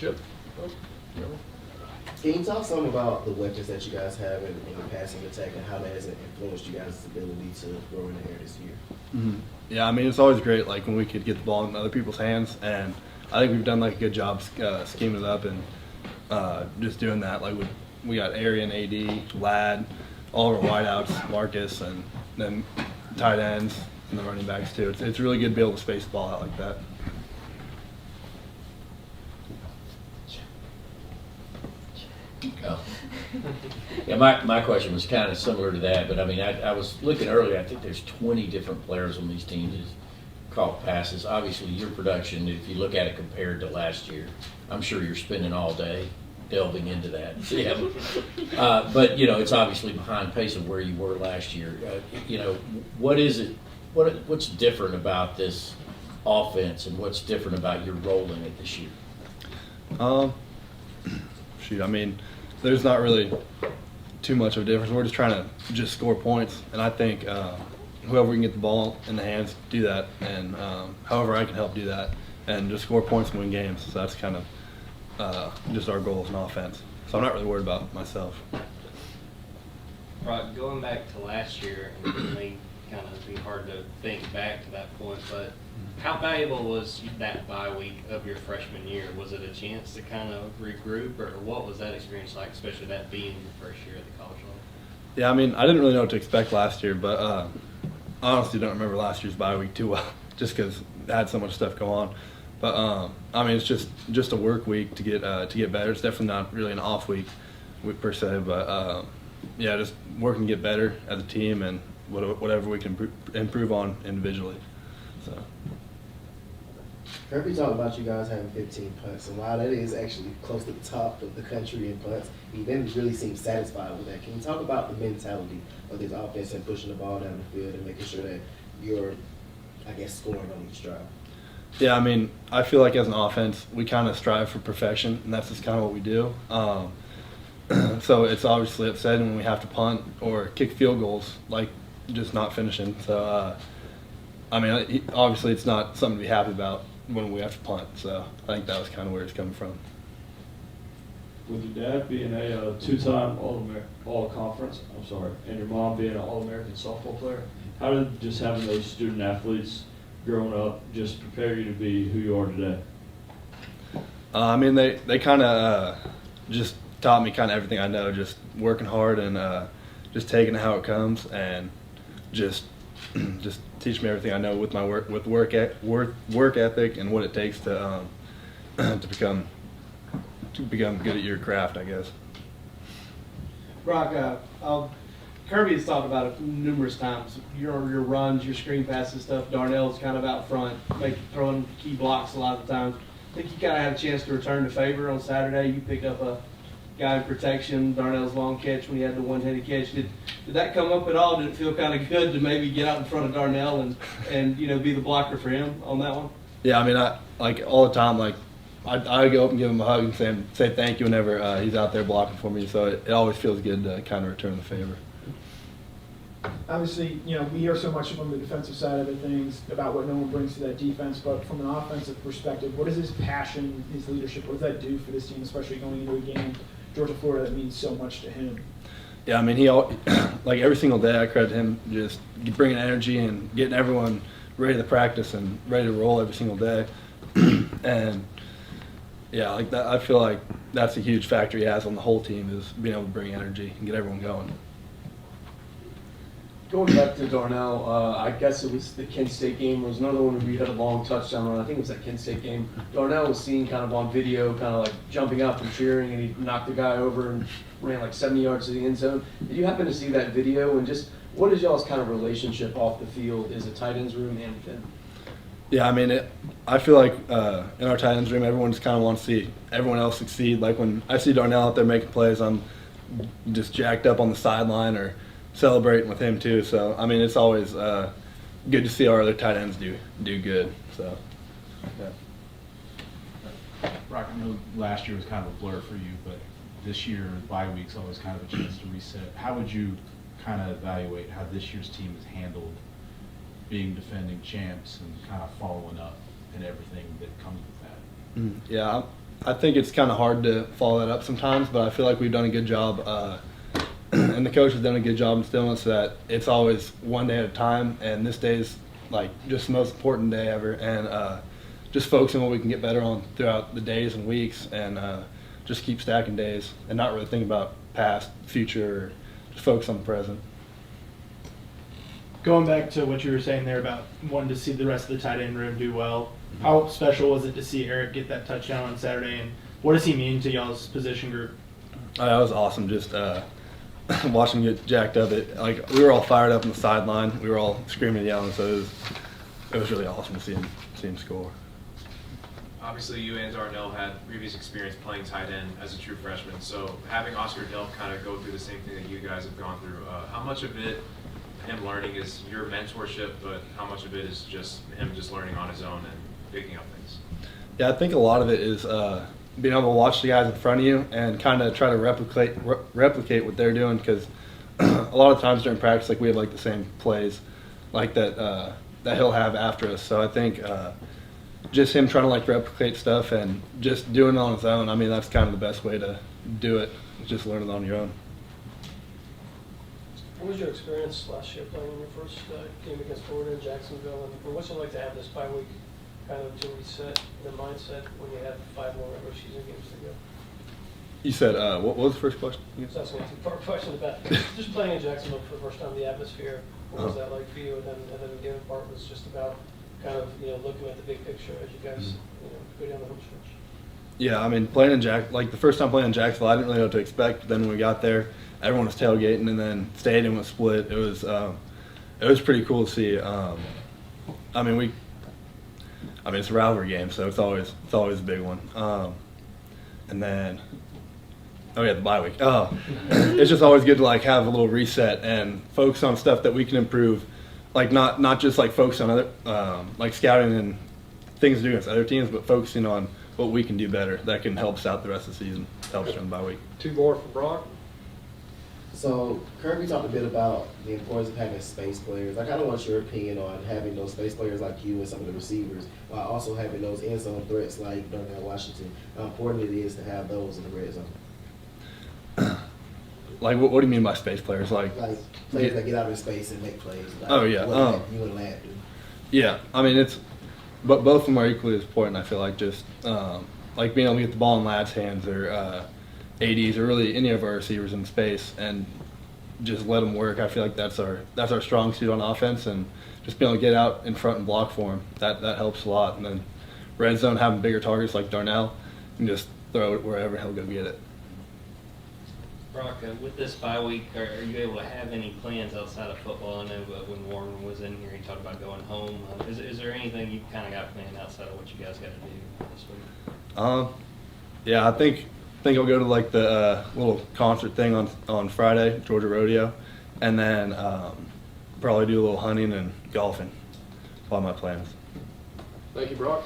Chip? Can you talk some about the weapons that you guys have in the passing attack and how that has influenced you guys' ability to grow in the air this year? Mm-hmm. Yeah, I mean, it's always great, like, when we could get the ball in other people's hands, and I think we've done, like, a good job scheming it up and just doing that. Like, we got Arian, AD, Ladd, all of our wideouts, Marcus, and then tight ends and the running backs, too. It's really good to be able to space the ball out like that. Oh. Yeah, my question was kind of similar to that, but I mean, I was looking earlier, I think there's 20 different players on these teams that caught passes. Obviously, your production, if you look at it compared to last year, I'm sure you're spending all day delving into that. Yeah. But, you know, it's obviously behind pace of where you were last year. You know, what is it, what's different about this offense and what's different about your role in it this year? I mean, there's not really too much of a difference. We're just trying to just score points, and I think whoever we can get the ball in the hands, do that, and however I can help do that, and just score points and win games. So that's kind of just our goal as an offense. So I'm not really worried about myself. Right, going back to last year, and it may kind of be hard to think back to that point, but how valuable was that bye week of your freshman year? Was it a chance to kind of regroup, or what was that experience like, especially that being your first year at the college level? Yeah, I mean, I didn't really know what to expect last year, but I honestly don't remember last year's bye week too well, just because I had so much stuff go on. But I mean, it's just a work week to get better. It's definitely not really an off week per se, but yeah, just working to get better as a team and whatever we can improve on individually. So. Kirby talked about you guys having 15 punts, and while that is actually close to the top of the country in punts, he didn't really seem satisfied with that. Can you talk about the mentality of this offense and pushing the ball down the field and making sure that you're, I guess, scoring on each drive? Yeah, I mean, I feel like as an offense, we kind of strive for perfection, and that's just kind of what we do. So it's obviously upsetting when we have to punt or kick field goals, like just not finishing. So, I mean, obviously it's not something to be happy about when we have to punt. So I think that was kind of where it's coming from. With your dad being a two-time All-Conference, and your mom being an All-American softball player, how did just having those student athletes growing up just prepare you to be who you are today? I mean, they kind of just taught me kind of everything I know, just working hard and just taking it how it comes, and just teach me everything I know with my work ethic and what it takes to become good at your craft, I guess. Brock, Kirby has talked about it numerous times. Your runs, your screen passes stuff. Darnell's kind of out front, throwing key blocks a lot of the times. I think you kind of had a chance to return the favor on Saturday. You picked up a guy in protection, Darnell's long catch when he had the one-handed catch. Did that come up at all? Did it feel kind of good to maybe get out in front of Darnell and be the blocker for him on that one? Yeah, I mean, I like all the time. Like I go up and give him a hug and say thank you whenever he's out there blocking for me. So it always feels good to kind of return the favor. Obviously, we hear so much from the defensive side of things about what no one brings to that defense, but from an offensive perspective, what is his passion, his leadership, what does that do for this team, especially going into a game, Georgia, Florida, that means so much to him? Yeah, I mean, he like every single day I credit him just bringing energy and getting everyone ready to practice and ready to roll every single day. And yeah, like that, I feel like that's a huge factor he has on the whole team, is being able to bring energy and get everyone going. Going back to Darnell, I guess it was the Kent State game. There was another one where we had a long touchdown run. I think it was that Kent State game. Darnell was seen kind of on video, kind of like jumping up and cheering, and he knocked the guy over and ran like 70 yards to the end zone. Did you happen to see that video? And just what is y'all's kind of relationship off the field? Is it tight ends room and within? Yeah, I mean, I feel like in our tight ends room, everyone just kind of wants to see everyone else succeed. Like when I see Darnell out there making plays, I'm just jacked up on the sideline or celebrating with him too. So I mean, it's always good to see our other tight ends do good. So yeah. Brock, I know last year was kind of a blur for you, but this year bye week's always kind of a chance to reset. How would you kind of evaluate how this year's team has handled being defending champs and kind of following up and everything that comes with that? Yeah, I think it's kind of hard to follow that up sometimes, but I feel like we've done a good job, and the coach has done a good job instilling us that it's always one day at a time, and this day is like just the most important day ever, and just focusing on what we can get better on throughout the days and weeks, and just keep stacking days and not really think about past, future, just focus on the present. Going back to what you were saying there about wanting to see the rest of the tight end room do well, how special was it to see Eric get that touchdown on Saturday, and what does he mean to y'all's position group? That was awesome. Just watching him get jacked up. Like we were all fired up on the sideline. We were all screaming and yelling. So it was really awesome to see him score. Obviously, you and Darnell had previous experience playing tight end as a true freshman. So having Oscar Delp kind of go through the same thing that you guys have gone through, how much of it him learning is your mentorship, but how much of it is just him just learning on his own and picking up things? Yeah, I think a lot of it is being able to watch the guys in front of you and kind of try to replicate what they're doing, because a lot of times during practice, like we have like the same plays like that that he'll have after us. So I think just him trying to like replicate stuff and just doing it on his own. I mean, that's kind of the best way to do it. Just learn it on your own. What was your experience last year playing in your first game against Florida in Jacksonville, and what's it like to have this bye week kind of to reset the mindset when you have 5 more regular season games to go? You said, what was the first question? So that's a two-part question about just playing in Jacksonville for the first time, the atmosphere. What was that like for you? And then the other part was just about kind of looking at the big picture as you guys go down the home stretch. Yeah, I mean, playing in like the first time playing in Jacksonville, I didn't really know what to expect. Then when we got there, everyone was tailgating, and then stadium was split. It was pretty cool to see. I mean, it's a rivalry game, so it's always a big one. And then, the bye week. It's just always good to like have a little reset and focus on stuff that we can improve. Like not just like focus on other like scouting and things to do against other teams, but focusing on what we can do better that can help us out the rest of the season, help us during the bye week. 2 more for Brock. So Kirby talked a bit about the importance of having space players. I kind of want your opinion on having those space players like you and some of the receivers, while also having those end zone threats like Darnell Washington. How important it is to have those in the red zone. Like, what do you mean by space players? Like players that get out of space and make plays. Like oh yeah, you and Ladd do. Yeah, I mean but both of them are equally as important. I feel like just like being able to get the ball in Ladd's hands or ADs or really any of our receivers in space and just let them work. I feel like that's our strong suit on offense, and just being able to get out in front and block for them, that helps a lot. And then red zone, having bigger targets like Darnell, and just throw it wherever he'll go get it. Brock, with this bye week, are you able to have any plans outside of football? I know when Warren was in here, he talked about going home. Is there anything you've kind of got planned outside of what you guys got to do this week? Yeah, I think I'll go to like the little concert thing on Friday, Georgia Rodeo, and then probably do a little hunting and golfing. That's all my plans. Thank you, Brock.